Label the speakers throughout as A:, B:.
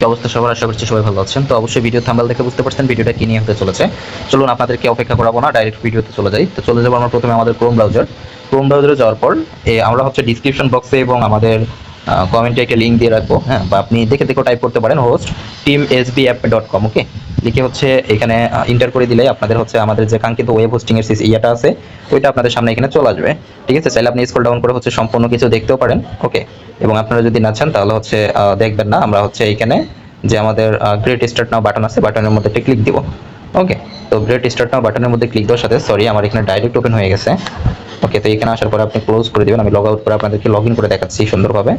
A: অবস্থা সবার, আশা করছি সবাই ভালো আছেন। তো অবশ্যই ভিডিও থাম্বনেল দেখে বুঝতে পারছেন ভিডিওটা কি নিয়ে হতে চলেছে। চলুন আপনাদেরকে অপেক্ষা করাবো না, ডাইরেক্ট ভিডিওতে চলে যাই। তো চলে যাবো আমরা প্রথমে আমাদের ক্রোম ব্রাউজারে যাওয়ার পর আমরা হচ্ছে ডিসক্রিপশন বক্সে এবং আমাদের কমেন্টে একটা লিঙ্ক দিয়ে রাখবো, হ্যাঁ, বা আপনি দেখে দেখে টাইপ করতে পারেন হোস্ট teamsbapp.com। ওকে, লিখে হচ্ছে এখানে ইন্টার করে দিলে আপনাদের হচ্ছে আমাদের যে কাঙ্ক্ষিত ওয়েব হোস্টিং এর ইয়েটা আছে ওইটা আপনাদের সামনে এখানে চলে আসবে। ঠিক আছে, চাইলে আপনি স্ক্রল ডাউন করে হচ্ছে সম্পূর্ণ কিছু দেখতেও পারেন। ওকে, এবং আপনারা যদি না চান তাহলে হচ্ছে দেখবেন না, আমরা হচ্ছে এইখানে যে আমাদের গ্রেট স্টার্ট নাও বাটন আছে, বাটনের মধ্যে একটা ক্লিক দিব। ওকে, তো গ্রেট স্টার্ট নাও বাটনের মধ্যে ক্লিক দেওয়ার সাথে সরি আমার এখানে ডাইরেক্ট ওপেন হয়ে গেছে। ওকে, তো এখানে আসার পর আপনি ক্লোজ করে দিবেন। আমি লগ আউট করে আপনাদেরকে লগ ইন করে দেখাচ্ছি সুন্দরভাবে।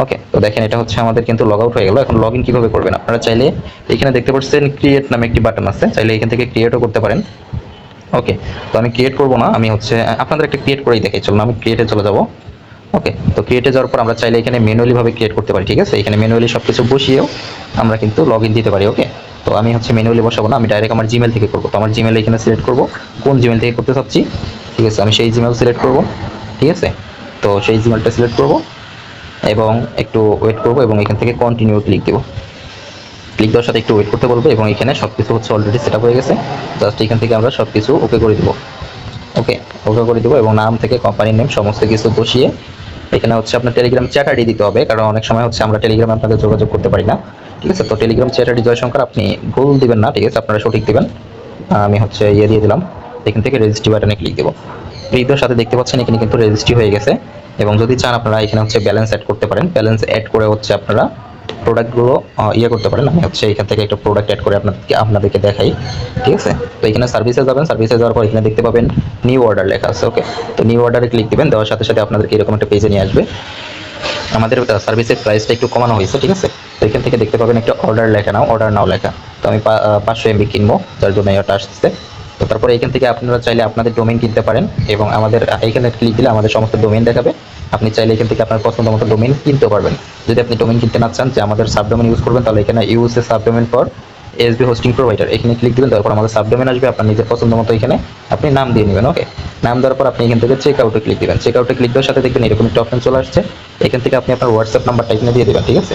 A: ওকে, তো দেখেন এটা হচ্ছে আমাদের কিন্তু লগ আউট হয়ে গেল। এখন লগ ইন কীভাবে করবেন, আপনারা চাইলে এখানে দেখতে পাচ্ছেন ক্রিয়েট নামে একটি বাটন আছে, চাইলে এখান থেকে ক্রিয়েটও করতে পারেন। ওকে, তো আমি ক্রিয়েট করবো না, আমি হচ্ছে আপনাদের একটা ক্রিয়েট করেই দেখাই। চলুন আমি ক্রিয়েটে চলে যাবো। ওকে, তো ক্রিয়েটে যাওয়ার পর আমরা চাইলে এখানে ম্যানুয়ালি ভাবে ক্রিয়েট করতে পারি। ঠিক আছে, এখানে ম্যানুয়ালি সব কিছু বসিয়েও আমরা কিন্তু লগ ইন দিতে পারি। ওকে, তো আমি হচ্ছে ম্যানুয়ালি বসাবো না, আমি ডাইরেক্ট আমার জিমেল থেকে করবো। তো আমার জিমেল এখানে সিলেক্ট করবো, কোন জিমেল থেকে করতে চাচ্ছি। ঠিক আছে, আমি সেই জিমেল সিলেক্ট করবো। ঠিক আছে, তো সেই জিমেলটা সিলেক্ট করবো এবং একটু ওয়েট করবো এবং এখান থেকে কন্টিনিউ ক্লিক দেবো। ক্লিক দেওয়ার সাথে একটু ওয়েট করতে বলবো এবং এখানে সব কিছু হচ্ছে অলরেডি সেট আপ হয়ে গেছে। জাস্ট এখান থেকে আমরা সব কিছু ওকে করে দেবো। ওকে, ওকে করে দেবো এবং নাম থেকে কোম্পানির নেম সমস্ত কিছু বসিয়ে এখানে হচ্ছে আপনার টেলিগ্রাম চ্যাট আইডি দিতে হবে, কারণ অনেক সময় হচ্ছে আমরা টেলিগ্রামে আপনাদের যোগাযোগ করতে পারি না। ঠিক আছে, তো টেলিগ্রাম চ্যাট আইডি জয়শঙ্কর আপনি ভুল দিবেন না। ঠিক আছে, আপনারা সঠিক দিবেন। আমি হচ্ছে ইয়ে দিয়ে দিলাম, এখান থেকে রেজিস্ট্রি বাটনে ক্লিক দেবো। ক্লিক দেওয়ার সাথে দেখতে পাচ্ছেন এখানে কিন্তু রেজিস্ট্রি হয়ে গেছে। এবং যদি চান আপনারা এখানে হচ্ছে ব্যালেন্স অ্যাড করতে পারেন। ব্যালেন্স অ্যাড করে হচ্ছে আপনারা প্রোডাক্টগুলো ইয়ে করতে পারেন। আমি হচ্ছে এখান থেকে একটা প্রোডাক্ট অ্যাড করে আপনাদেরকে দেখাই। ঠিক আছে, তো এখানে সার্ভিসে যাবেন, সার্ভিসে যাওয়ার পর এখানে দেখতে পাবেন নিউ অর্ডার লেখা আছে। ওকে, তো নিউ অর্ডারে ক্লিক দিবেন, দেওয়ার সাথে সাথে আপনাদেরকে এরকম একটা পেজে নিয়ে আসবে। আমাদের সার্ভিসের প্রাইসটা একটু কমানো হয়েছে। ঠিক আছে, তো এখান থেকে দেখতে পাবেন একটা অর্ডার লেখা নাও, অর্ডার নাও লেখা। তো আমি 500 MB কিনবো, যার জন্য এটা আসছে। তো তারপরে এখান থেকে আপনারা চাইলে আপনাদের ডোমেইন কিনতে পারেন এবং আমাদের এখানে ক্লিক দিলে আমাদের সমস্ত ডোমেইন দেখাবে। আপনি চাইলে এখান থেকে আপনার পছন্দ মতো ডোমেইন কিনতে পারবেন। যদি আপনি ডোমেইন কিনতে না চান, যে আমাদের সাবডোমেইন ইউজ করবেন, তাহলে এখানে use a subdomain for SB hosting provider এখানে ক্লিক দিবেন। তারপর আমাদের সাবডোমেইন আসবে, আপনার নিজের পছন্দ মতো এখানে আপনি নাম দিয়ে নেবেন। ওকে, নাম দেওয়ার পর আপনি এখান থেকে চেক আউটে ক্লিক দিবেন। চেক আউটে ক্লিক দেওয়ার সাথে দেখবেন এরকম একটা অপশন চলে আসছে। এখান থেকে আপনি আপনার হোয়াটসঅ্যাপ নাম্বারটা এখানে দিয়ে দেবেন। ঠিক আছে,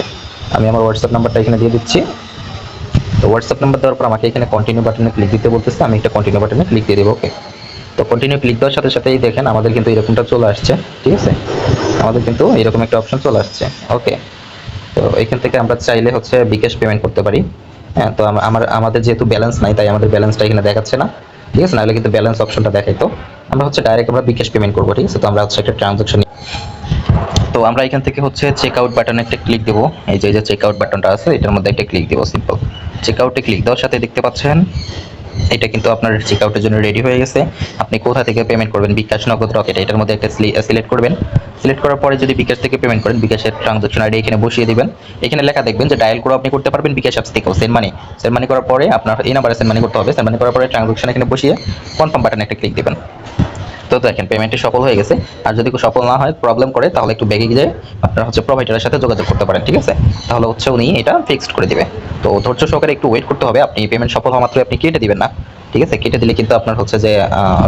A: আমি আমার হোয়াটসঅ্যাপ নাম্বারটা এখানে দিয়ে দিচ্ছি। তো হোয়াটসঅ্যাপ নাম্বার দেওয়ার পর আমাকে এখানে কন্টিনিউ বাটনে ক্লিক দিতে বলতেছে, আমি একটা কন্টিনিউ বাটনে ক্লিক দিয়ে দেবো। ওকে, তো কন্টিনিউ ক্লিক দেওয়ার সাথে সাথেই দেখেন আমাদের কিন্তু এরকমটা চলে আসছে। ঠিক আছে, আমাদের কিন্তু এরকম একটা অপশন চলে আসছে। ওকে, তো এখান থেকে আমরা চাইলে হচ্ছে বিকাশ পেমেন্ট করতে পারি। হ্যাঁ, তো আমাদের যেহেতু ব্যালেন্স নাই, তাই আমাদের ব্যালেন্সটা এখানে দেখাচ্ছে না। ঠিক আছে, নাহলে কিন্তু ব্যালেন্স অপশনটা দেখাই। তো আমরা হচ্ছে ডাইরেক্ট আমরা বিকাশ পেমেন্ট করবো। ঠিক আছে, তো আমরা হচ্ছে একটা ট্রানজাকশন। তো আমরা এখান থেকে হচ্ছে চেক আউট বাটনে একটা ক্লিক দেবো। এই যে চেক আউট বাটনটা আছে, এটার মধ্যে একটা ক্লিক দেবো, সিম্পল। চেক আউটে ক্লিক দেওয়ার সাথে দেখতে পাচ্ছেন এটা কিন্তু আপনার চেক আউটের জন্য রেডি হয়ে গেছে। আপনি কোথা থেকে পেমেন্ট করবেন, বিকাশ, নগদ, রকেট, এটার মধ্যে একটা সিলেক্ট করবেন। সিলেক্ট করার পরে যদি বিকাশ থেকে পেমেন্ট করেন, বিকাশের ট্রানজাকশন আইডি এখানে বসিয়ে দিবেন। এখানে লেখা দেখবেন যে ডায়াল করে আপনি করতে পারবেন বিকাশ অ্যাপস থেকেও সেন্ড মানি। সেন্ড মানি করার পরে আপনার এই নাম্বারে সেন্ড মানি করতে হবে। সেন্ড মানি করার পরে ট্রানজাকশন এখানে বসিয়ে কনফার্ম বাটনে একটা ক্লিক দিবেন। তো দেখেন পেমেন্টটি সফল হয়ে গেছে। আর যদি সফল না হয়, প্রবলেম করে, তাহলে একটু বেগে গিয়ে আপনারা হচ্ছে প্রোভাইডারের সাথে যোগাযোগ করতে পারেন। ঠিক আছে, তাহলে হচ্ছে উনি এটা ফিক্সড করে দিবে। তো ধৈর্য সহকারে একটু ওয়েট করতে হবে। আপনি পেমেন্ট সফল হওয়া মাত্রই আপনি কেটে দিবেন না। ঠিক আছে, কেটে দিলে কিন্তু আপনার হচ্ছে যে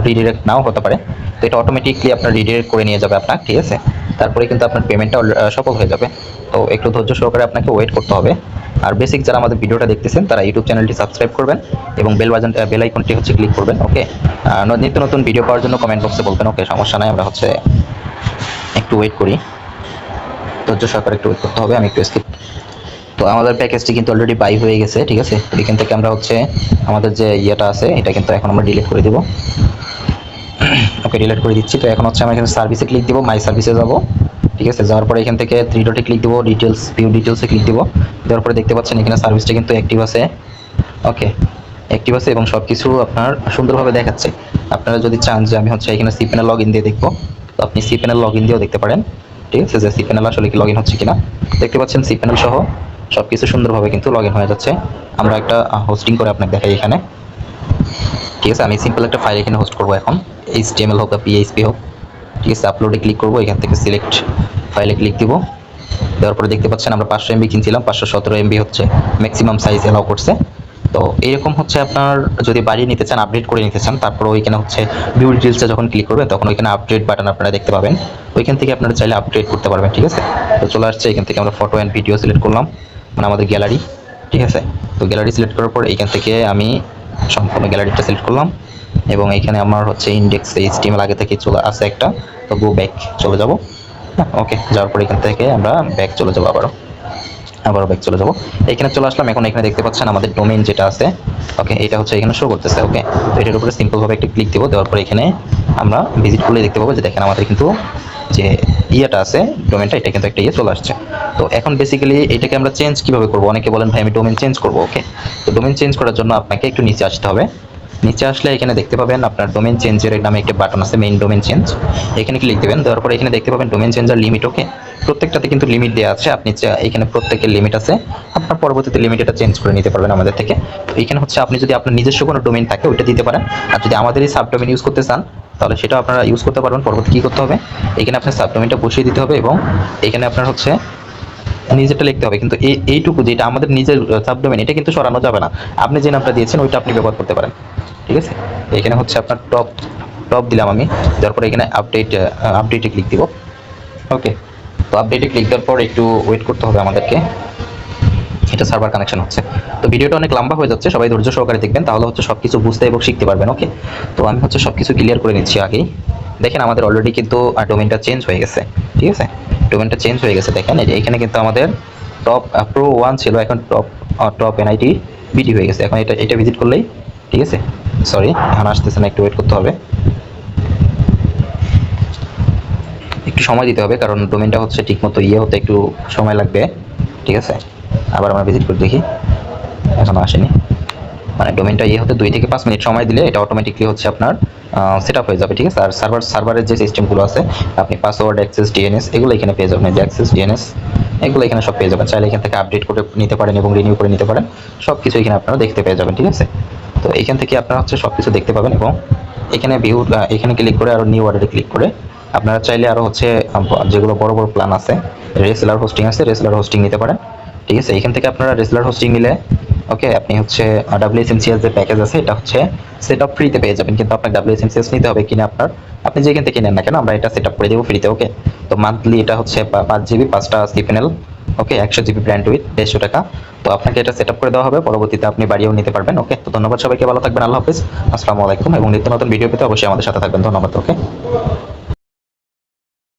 A: রিডিরেক্ট নাও হতে পারে। তো এটা অটোমেটিকলি আপনার রিডিরেক্ট করে নিয়ে যাবে আপনার। ঠিক আছে, তারপরে কিন্তু আপনার পেমেন্টটা সফল হয়ে যাবে। তো একটু ধৈর্য সহকারে আপনাকে ওয়েট করতে হবে। আর বেসিক যারা আমাদের ভিডিওটা দেখতেছেন তারা ইউটিউব চ্যানেলটি সাবস্ক্রাইব করবেন এবং বেল আইকনটি হচ্ছে ক্লিক করবেন। ওকে, নিত্য নতুন ভিডিও পাওয়ার জন্য কমেন্ট বক্সে বলবেন। ওকে, সমস্যা নাই, আমরা হচ্ছে একটু ওয়েট করি, ধৈর্য সহকারে একটু ওয়েট করতে হবে। আমি একটু স্কিপ। তো আমাদের প্যাকেজটি কিন্তু অলরেডি বাই হয়ে গেছে। ঠিক আছে, তো এখান থেকে আমরা হচ্ছে আমাদের যে ইয়েটা আছে এটা কিন্তু এখন আমরা ডিলিট করে দেবো। ওকে, ডিলিট করে দিচ্ছি। তো এখন হচ্ছে আমরা এখানে সার্ভিসে ক্লিক দিব, মাই সার্ভিসে যাব। ঠিক আছে, যাওয়ার পরে এখান থেকে 3 ডটে ক্লিক দিব, ডিটেলস, ভিউ ডিটেলসে ক্লিক দিব। দেওয়ার পরে দেখতে পাচ্ছেন এখানে সার্ভিসটা কিন্তু অ্যাক্টিভ আছে। ওকে, অ্যাক্টিভ আছে এবং সব কিছু আপনার সুন্দরভাবে দেখাচ্ছে। আপনারা যদি চান যে আমি হচ্ছে এখানে সিপ্যানেল লগ ইন দিয়ে দেখবো, তো আপনি সিপ্যানেল লগ ইন দিয়েও দেখতে পারেন। ঠিক আছে, যে সিপ্যানেল আসলে কি লগ ইন হচ্ছে কিনা। দেখতে পাচ্ছেন সিপ্যানেল সহ সব কিছু সুন্দরভাবে কিন্তু লগ ইন হয়ে যাচ্ছে। আমরা একটা হোস্টিং করে আপনাকে দেখাই এখানে। ঠিক আছে, আমি সিম্পল একটা ফাইল এখানে হোস্ট করবো এখন, HTML হোক বা PHP হোক। ঠিক আছে, আপলোডে ক্লিক করবো, এখান থেকে সিলেক্ট ফাইলে ক্লিক দিব। দেওয়ার পরে দেখতে পাচ্ছেন আমরা 500 MB কিনছিলাম, 517 MB হচ্ছে ম্যাক্সিমাম সাইজ এলাও করছে। তো এরকম হচ্ছে আপনার যদি বাড়িয়ে নিতে চান, আপডেট করে নিতে চান, তারপর ওইখানে হচ্ছে ভিউ ডিটেলসে যখন ক্লিক করবেন তখন ওইখানে আপডেট বাটন আপনারা দেখতে পাবেন। ওইখান থেকে আপনারা চাইলে আপডেট করতে পারবেন। ঠিক আছে, তো চলে আসছে, এখান থেকে আমরা ফটো অ্যান্ড ভিডিও সিলেক্ট করলাম। মানে আমাদের গ্যালারি, ঠিক আছে। তো গ্যালারি সিলেক্ট করার পর এখান থেকে আমি সম্পূর্ণ গ্যালারিটা সিলেক্ট করলাম এবং এখানে আমার হচ্ছে ইন্ডেক্স এইচটিএমএল আগে থেকে চলে আসে একটা, তো গো ব্যাক চলে যাব। ওকে, যাওয়ার পর এখান থেকে আমরা ব্যাক চলে যাবো, আবারও ব্যাক চলে যাবো। এখানে চলে আসলাম। এখন এখানে দেখতে পাচ্ছেন আমাদের ডোমেইন যেটা আছে, ওকে, এটা হচ্ছে এখানে শো করতেছে। ওকে, তো এটার উপরে সিম্পলভাবে একটা ক্লিক দেবো, দেওয়ার পর এখানে আমরা ভিজিট করলে দেখতে পাবো যে দেখেন আমাদের কিন্তু যে ইয়েটা আছে ডোমেনটা, এটা কিন্তু একটা ইয়ে চলে আসছে। তো এখন বেসিক্যালি এটাকে আমরা চেঞ্জ কিভাবে করবো, অনেকে বলেন ভাই আমি ডোমেন চেঞ্জ করবো। ওকে, তো ডোমেন চেঞ্জ করার জন্য আপনাকে একটু নিচে আসতে হবে। নিচে আসলে এখানে দেখতে পাবেন আপনার ডোমেন চেঞ্জের নামে একটা বাটন আছে, মেইন ডোমেন চেঞ্জ, এখানে ক্লিক দেবেন। দেওয়ার পরে এখানে দেখতে পাবেন ডোমেন চেঞ্জার লিমিট। ওকে, প্রত্যেকটাতে কিন্তু লিমিট দেওয়া আছে, আপনি এখানে প্রত্যেকের লিমিট আছে, আপনার পরবর্তীতে লিমিট এটা চেঞ্জ করে নিতে পারবেন আমাদের থেকে। তো এখানে হচ্ছে আপনি যদি আপনার নিজস্ব কোনো ডোমেন থাকে ওইটা দিতে পারেন, আর যদি আমাদের এই সাব ডোমেন ইউজ করতে চান তাহলে সেটাও আপনারা ইউজ করতে পারবেন। পরবর্তী কী করতে হবে, এখানে আপনার সাব ডোমেনটা বসিয়ে দিতে হবে এবং এখানে আপনার হচ্ছে নিজেরটা লিখতে হবে। কিন্তু এইটুকু যেটা আমাদের নিজের সাবডোমেন এটা কিন্তু সরানো যাবে না, আপনি যে নামটা দিয়েছেন ওইটা আপনি ব্যবহার করতে পারেন, ঠিক আছে। এখানে হচ্ছে আপনার টপ টপ দিলাম আমি, দেওয়ার পরে এখানে আপডেটে ক্লিক দিব। ওকে, তো আপডেটে ক্লিক দেওয়ার পর একটু ওয়েট করতে হবে আমাদেরকে, এটা সার্ভার কানেকশন হচ্ছে। তো ভিডিওটা অনেক লম্বা হয়ে যাচ্ছে, সবাই ধৈর্য সহকারে দেখবেন, তাহলে হচ্ছে সব কিছু বুঝতে এবং শিখতে পারবেন। ওকে, তো আমি হচ্ছে সব কিছু ক্লিয়ার করে নিচ্ছি আগেই। দেখেন আমাদের অলরেডি কিন্তু ডোমেনটা চেঞ্জ হয়ে গেছে, ঠিক আছে। ডোমেনটা চেঞ্জ হয়ে গেছে, দেখেন এখানে কিন্তু আমাদের টপ প্রো 1 ছিল, এখন টপ এনআইটি বিডি হয়ে গেছে। এখন এটা ভিজিট করলেই, ঠিক আছে। সরি, এখন আসতেছে না, একটু ওয়েট করতে হবে, একটু সময় দিতে হবে, কারণ ডোমেনটা হচ্ছে ঠিকমতো ইয়ে হতে একটু সময় লাগবে, ঠিক আছে। আবার আমরা ভিজিট করে দেখি, এখনো আসেনি। মানে ডোমেনটা ইয়ে হতে 2 থেকে 5 মিনিট সময় দিলে এটা অটোমেটিকলি হচ্ছে আপনার সেট আপ হয়ে যাবে, ঠিক আছে। আর সার্ভারের যে সিস্টেমগুলো আছে, আপনি পাসওয়ার্ড, অ্যাক্সেস, ডিএনএস এগুলো এখানে পেয়ে যাবেন, যে অ্যাক্সেস, ডিএনএস এগুলো এখানে সব পেয়ে যাবেন। চাইলে এখান থেকে আপডেট করে নিতে পারেন এবং রিনিউ করে নিতে পারেন, সব কিছু এখানে আপনারা দেখতে পেয়ে যাবেন, ঠিক আছে। তো এখান থেকে আপনারা হচ্ছে সব কিছু দেখতে পাবেন এবং এখানে ভিউ, এখানে ক্লিক করে আরও নিউ অর্ডারে ক্লিক করে আপনারা চাইলে আরও হচ্ছে যেগুলো বড় বড় প্ল্যান আছে, রেসেলার হোস্টিং আছে, রেসেলার হোস্টিং নিতে পারেন, ঠিক আছে। এখান থেকে আপনারা রেসেলার হোস্টিং নিলে ওকে, আপনি হচ্ছে WSMCS যে প্যাকেজ আছে এটা হচ্ছে সেট আপ ফ্রিতে পেয়ে যাবেন, কিন্তু আপনার WSMCS নিতে হবে কিনা আপনি যেখান থেকে নেন না কেন আমরা এটা সেট আপ করে দেবো ফ্রিতে। ওকে, তো মান্থলি এটা হচ্ছে 5 জিবি 5টা সিপিএনএল, ওকে, 100 জিবি ব্র্যান্ড উইথ 150 টাকা। তো আপনাকে এটা সেট আপ করে দেওয়া হবে, পরবর্তীতে আপনি বাড়িয়েও নিতে পারবেন। ওকে, তো ধন্যবাদ সবাইকে, ভালো থাকবেন, আল্লাহ হাফিজ, আসসালামু আলাইকুম। এবং নিত্য নতুন ভিডিও পেতে অবশ্যই আমাদের সাথে থাকবেন, ধন্যবাদ। ওকে।